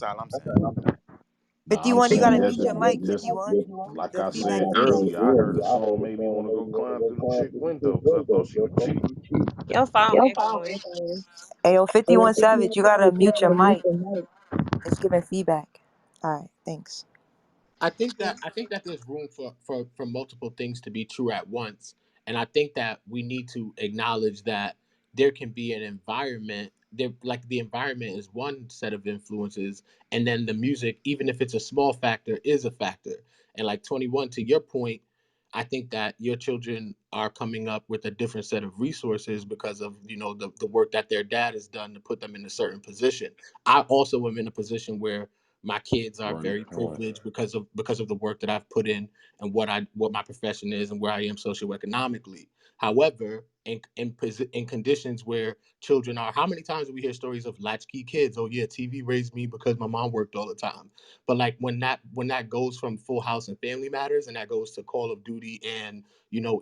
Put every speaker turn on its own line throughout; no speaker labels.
all I'm saying.
Nah, I'm
51, you
saying
gotta
that
mute your mic,
this
51.
like
The
I
feedback
said
is crazy.
earlier, I heard a song made me want to go climb through the chick window because I thought she was cheap.
Your phone echoing.
Ayo, 51 Savage, you gotta mute your mic. It's giving feedback. Alright, thanks.
I think that there's room for multiple things to be true at once, and I think that we need to acknowledge that there can be an environment there, like the environment is one set of influences, and then the music, even if it's a small factor, is a factor. And like 21, to your point, I think that your children are coming up with a different set of resources because of the work that their dad has done to put them in a certain position. I also am in a position where my kids are
Right,
very
right.
privileged because of the work that I've put in and what my profession is and where I am socioeconomically. However, in conditions where children are, how many times do we hear stories of latchkey kids? Oh yeah, TV raised me because my mom worked all the time. But like when that goes from Full House and Family Matters and that goes to Call of Duty and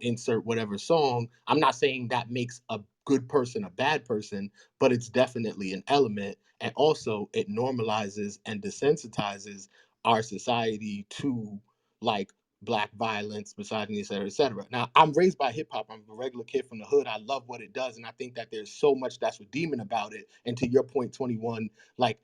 insert whatever song, I'm not saying that makes a good person a bad person, but it's definitely an element, and also it normalizes and desensitizes our society to like black violence, misogyny, et cetera, et cetera. Now, I'm raised by hip hop. I'm a regular kid from the hood. I love what it does, and I think that there's so much that's redeeming about it. And to your point, 21, like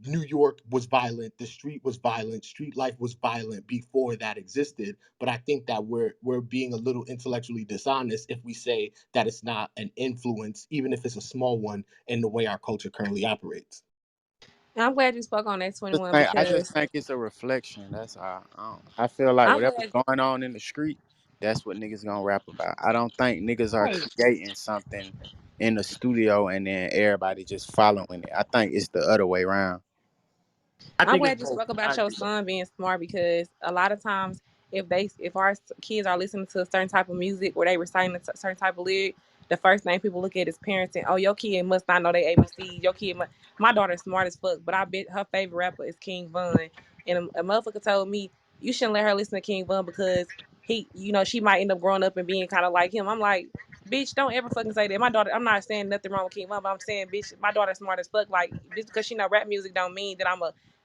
New York was violent, the street was violent, street life was violent before that existed. But I think that we're being a little intellectually dishonest if we say that it's not an influence, even if it's a small one, in the way our culture currently operates.
And I'm glad you spoke on that 21
I just
because
think it's a reflection. That's all. I feel like
I'm
whatever's
glad.
going on in the street, that's what niggas gonna rap about. I don't think niggas are
Right.
creating something in the studio and then everybody just following it. I think it's the other way around.
I
I'm
think it's
glad you
both.
spoke
I
about your
agree.
son being smart because a lot of times if our kids are listening to a certain type of music or they reciting a certain type of lyric, the first thing people look at is parenting. Oh, your kid must not know they ABC. Your kid must. My daughter's smart as fuck, but I bet her favorite rapper is King Von, and a motherfucker told me you shouldn't let her listen to King Von because she might end up growing up and being kind of like him. I'm like, bitch, don't ever fucking say that. My daughter, I'm not saying nothing wrong with King Von, but I'm saying, bitch, my daughter's smart as fuck. Like, just because she know rap music don't mean that I'm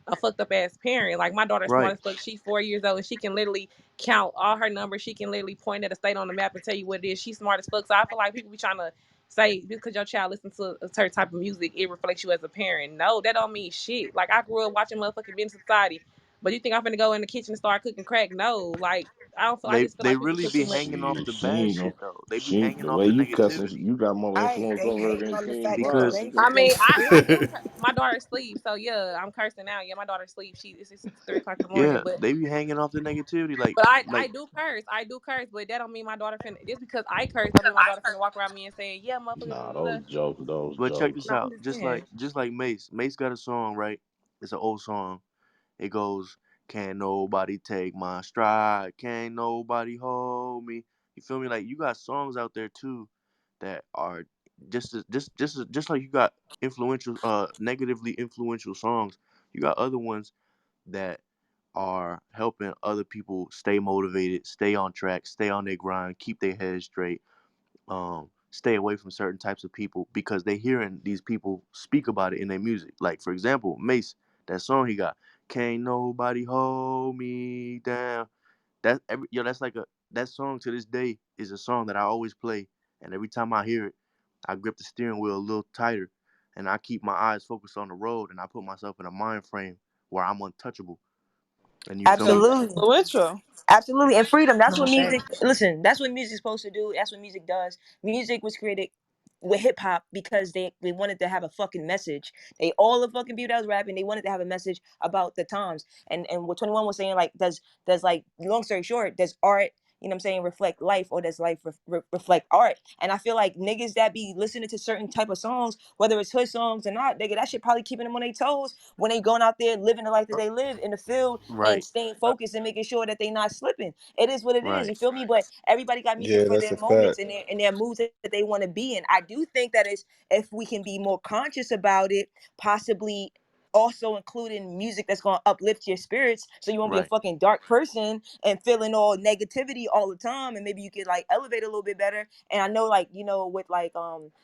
a fucked up ass parent. Like my daughter's smart
Right.
as fuck. She's 4 years old and she can literally count all her numbers. She can literally point at a state on the map and tell you what it is. She's smart as fuck. So I feel like people be trying to say because your child listens to a certain type of music, it reflects you as a parent. No, that don't mean shit. Like I grew up watching motherfucking Business Society. But you think I'm gonna go in the kitchen and start cooking crack? No, like I don't feel. I
They
just feel
they
like people
really
put
be
too much.
hanging off
Shit,
the bad
she
shit though. They be
she
hanging
the
off
way
the
you cussing,
negativity.
you got more
I
influence
ain't
over her
hating
than
on the
King
fact that the
Because
Von.
baby
I
still
mean, I
spit.
do. My daughter sleeps, so yeah, I'm cursing out. Yeah, my daughter sleeps. It's 3 o'clock in the morning,
yeah,
but
they be hanging off the negativity. Like
But I
like
do curse. I do curse, but that don't mean my daughter finna. Just because I curse, don't mean my daughter finna walk around me and say, "Yeah, motherfucker."
Nah,
Blah, blah, blah."
those jokes, those
but check this
jokes.
No, I'm
out.
just
Just
saying.
like Mace. Mace got a song, right? It's an old song. It goes, "Can't nobody take my stride. Can't nobody hold me." You feel me? Like you got songs out there too that are just like you got influential, negatively influential songs. You got other ones that are helping other people stay motivated, stay on track, stay on their grind, keep their heads straight, stay away from certain types of people because they hearing these people speak about it in their music. Like for example, Mace, that song he got, "Can't nobody hold me down." That's like that song to this day is a song that I always play, and every time I hear it, I grip the steering wheel a little tighter, and I keep my eyes focused on the road, and I put myself in a mind frame where I'm untouchable. And you feel
So
me?
Absolutely.
influential.
Absolutely. And freedom. That's what
Hey,
music, listen, that's what music's supposed to do. That's what music does. Music was created with hip hop because they wanted to have a fucking message. They all the fucking people that was rapping, they wanted to have a message about the times. And what 21 was saying, like, does like long story short, does art, you know what I'm saying, reflect life, or does life reflect art? And I feel like niggas that be listening to certain type of songs, whether it's hood songs or not, nigga, that shit probably keeping them on their toes when they going out there living the life that they live in the field and
Right,
staying focused and making sure that they not slipping. It is what it is.
right.
You feel me? But everybody got music
Yeah,
for
that's
their
a
moments
fact.
and their moods that they want to be in. I do think that is if we can be more conscious about it, possibly also including music that's going to uplift your spirits so you won't be a
Right.
fucking dark person and feeling all negativity all the time, and maybe you could like elevate a little bit better. And I know, like, with like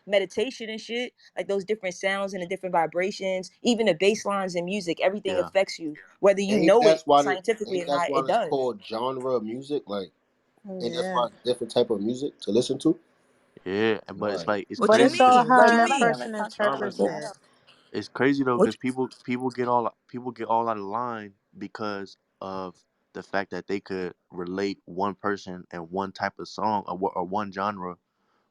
meditation and shit, like those different sounds and the different vibrations, even the bass lines in music, everything
Yeah.
affects you whether you
Ain't
know it
that's why the,
scientifically
ain't
or
that's
not.
why
It
it's
does.
called genre of music? Like, ain't that's
Yeah.
why it's different type of music to listen to?
Yeah, but it's
Right.
like it's
What
But
you
it's
crazy
all
because
mean?
how
What you
that
mean?
person
um,
interprets
Okay.
it.
it's crazy though
What
because people get all out of line because of the fact that they could relate one person and one type of song or one genre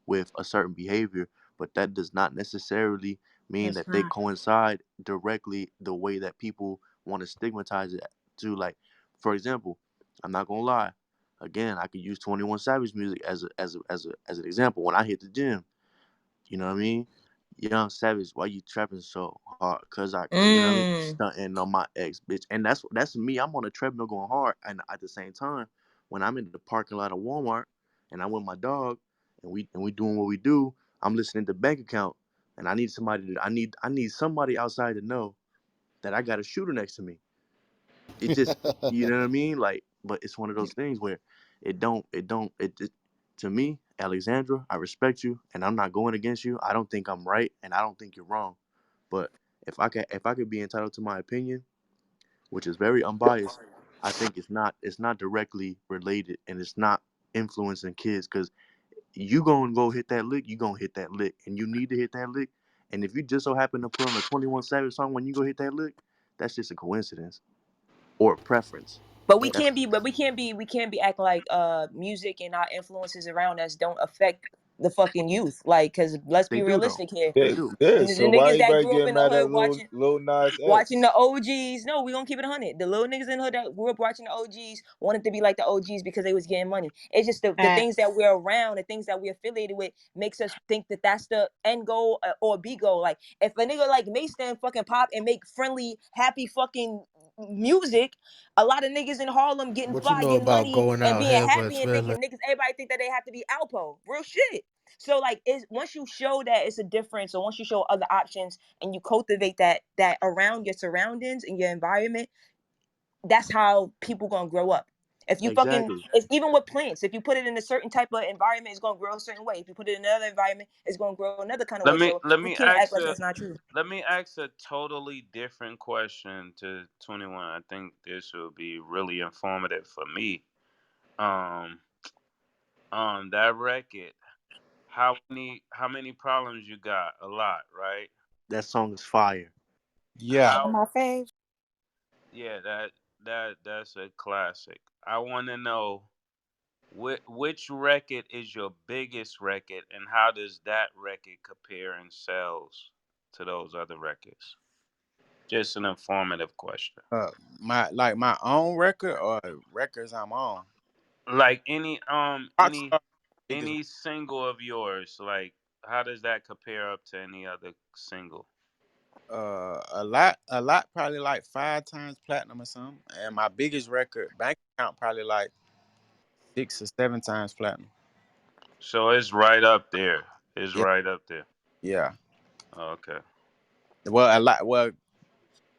with a certain behavior, but that does not necessarily mean
It's
that they
not.
coincide directly the way that people want to stigmatize it to. Like, for example, I'm not gonna lie. Again, I could use 21 Savage music as an example. When I hit the gym, you know what I mean? Young Savage, why you trapping so hard? You know what I mean?
mm.
Stunting on my ex bitch, and that's me. I'm on a treadmill going hard, and at the same time, when I'm in the parking lot of Walmart and I'm with my dog, and we doing what we do, I'm listening to bank account, and I need somebody outside to know that I got a shooter next to me. It just, you know what I mean? Like, but it's one of those things where it to me, Alexandra, I respect you and I'm not going against you. I don't think I'm right and I don't think you're wrong. But if I could be entitled to my opinion, which is very unbiased, I think it's not directly related and it's not influencing kids because you gonna go hit that lick, you gonna hit that lick, and you need to hit that lick. And if you just so happen to put on a 21 Savage song when you go hit that lick, that's just a coincidence or a preference.
But we
That's
can't be, we can't be acting like music and our influences around us don't affect the fucking youth. Like, cause let's
they
be
do though.
realistic here.
They
It
do.
The,
is.
the
So why
niggas that
everybody
grew up
getting
in the
mad at
hood
Lil Nas
watching the
X?
OGs. No, we gonna keep it 100. The little niggas in the hood that grew up watching the OGs wanted to be like the OGs because they was getting money. It's just the things that
Facts.
we're around, the things that we're affiliated with, makes us think that that's the end goal or B goal. Like, if a nigga like Mason fucking pop and make friendly, happy fucking music, a lot of niggas in Harlem getting
What you
fly,
know
getting
about
money,
going
and
out
being
having
happy and
feeling?
thinking niggas, everybody think that they have to be Alpo. Real shit. So like, is once you show that it's a difference, or once you show other options and you cultivate that around your surroundings and your environment, that's how people gonna grow up. If you fucking,
Exactly.
it's even with plants. If you put it in a certain type of environment, it's gonna grow a certain way. If you put it in another environment, it's gonna grow another kind of way.
Let me
So
let
we
me
can't act
ask
like
a
that's not true.
let me ask a totally different question to 21. I think this will be really informative for me. Um, that record. How many problems you got? A lot, right?
That song is fire.
Yeah.
One of
How?
my faves.
Yeah, that's a classic. I want to know which record is your biggest record, and how does that record compare in sales to those other records? Just an informative question.
My own record or records I'm on.
Like any um any
Rockstar biggest
any single of yours, like how does that compare up to any other single?
a lot probably like 5 times platinum or something. And my biggest record bank account probably like 6 or 7 times platinum.
So it's right up there. It's
Yeah,
right up there.
yeah.
Okay.
Well,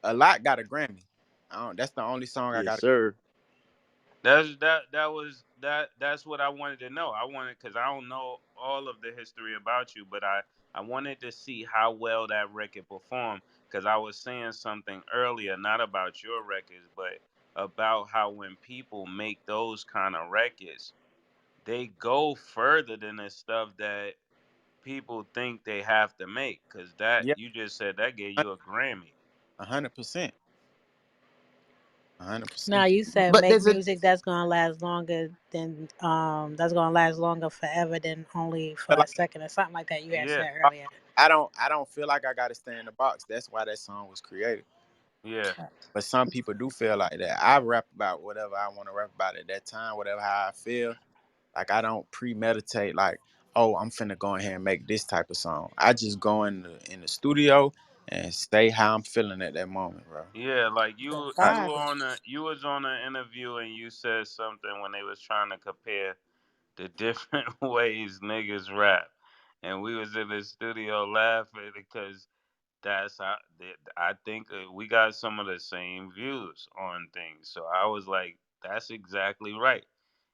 a lot got a Grammy. That's the only song I
Yes,
got.
sir.
That's what I wanted to know. I wanted, because I don't know all of the history about you, but I wanted to see how well that record performed, because I was saying something earlier, not about your records, but about how when people make those kind of records, they go further than the stuff that people think they have to make, because that
Yeah,
you just said that gave you a Grammy.
100%, a hundred
Now
percent.
you said
But
make
there's a
music that's gonna last longer than that's gonna last longer forever than only for a
Like,
second or something like that you had
Yeah,
said earlier.
I don't feel like I got to stay in the box. That's why that song was created.
yeah,
But some people do feel like that. I rap about whatever I want to rap about at that time, whatever how I feel. Like, I don't premeditate. Like, oh, I'm finna go in here and make this type of song. I just go in the studio and say how I'm feeling at that moment, bro.
yeah. Like
The
you
I,
were
fact.
on a you was on an interview and you said something when they was trying to compare the different ways niggas rap, and we was in the studio laughing because that's how I think we got some of the same views on things. So I was like, that's exactly right.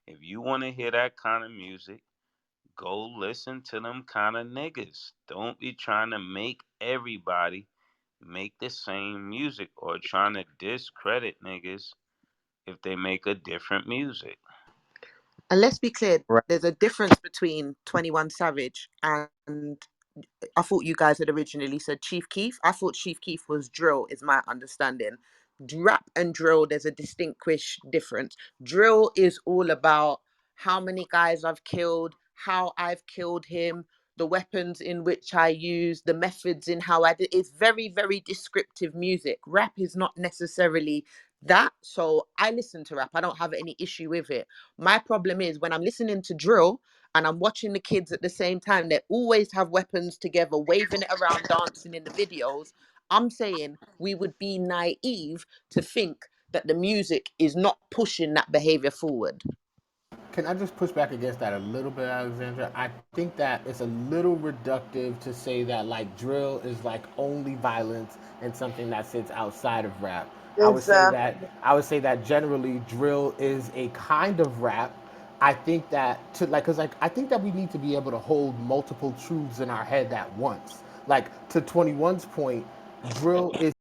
If you want to hear that kind of music, go listen to them kind of niggas. Don't be trying to make everybody make the same music or trying to discredit niggas if they make a different music.
And let's be clear,
Right.
there's a difference between 21 Savage and I thought you guys had originally said Chief Keef. I thought Chief Keef was drill, is my understanding. Rap and drill, there's a distinguished difference. Drill is all about how many guys I've killed, how I've killed him, the weapons in which I use, the methods in how I did. It's very, very descriptive music. Rap is not necessarily that. So I listen to rap. I don't have any issue with it. My problem is when I'm listening to drill and I'm watching the kids at the same time, they always have weapons together, waving it around, dancing in the videos. I'm saying we would be naive to think that the music is not pushing that behavior forward.
Can I just push back against that a little bit, Alexandra? I think that it's a little reductive to say that like drill is like only violence and something that sits outside of rap.
Exactly.
I would say that generally drill is a kind of rap. I think that to like cuz like I think that we need to be able to hold multiple truths in our head at once. Like to 21's point, drill is